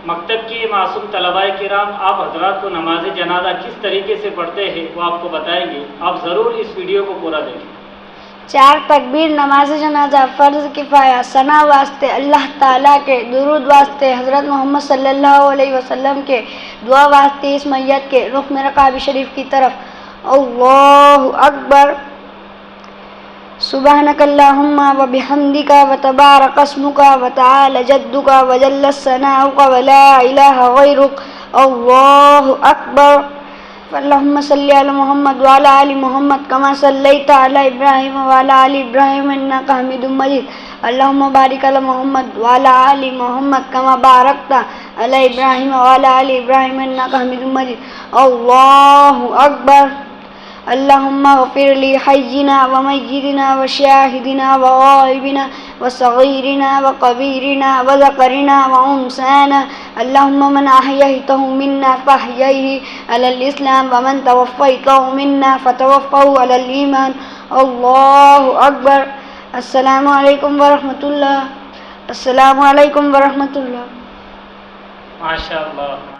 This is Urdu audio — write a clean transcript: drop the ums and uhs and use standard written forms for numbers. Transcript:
مکتب کی معصوم طلباء کرام آپ حضرات کو نماز جنازہ کس طریقے سے پڑھتے ہیں وہ آپ کو بتائیں گے. آپ ضرور اس ویڈیو کو پورا دیکھیں. 4 تکبیر نماز جنازہ فرض کفایہ. ثنا واسطے اللہ تعالیٰ کے، درود واسطے حضرت محمد صلی اللہ علیہ وسلم کے، دعا واسطے اس میت کے. رخ میرا کعبہ شریف کی طرف. اللہ اکبر. سبحانک اللہم و بحمدک و تبارک اسمک و تعالی جدک و جل ثناؤک و لا الہ غیرک. اللہ اکبر. اللہم صلی علی محمد وعلی آل محمد کما صلیت علی ابراہیم وعلی آل ابراہیم انک حمید مجید. اللہم بارک علی محمد وعلی آل محمد کما بارکت علی ابراہیم وعلی آل ابراہیم انک حمید مجید. اللہ اکبر. اللہم اغفر لی حینا و میتنا و شاہدنا و غائبنا و صغیرنا و کبیرنا و ذکرنا و انثانا. اللہم من احییتہ منا فاحییہ علی الاسلام و من توفیتہ منا فتوفہ علی الایمان. اللہ اکبر. السلام علیکم ورحمۃ اللہ. السلام علیکم ورحمۃ اللہ. ماشاء اللہ.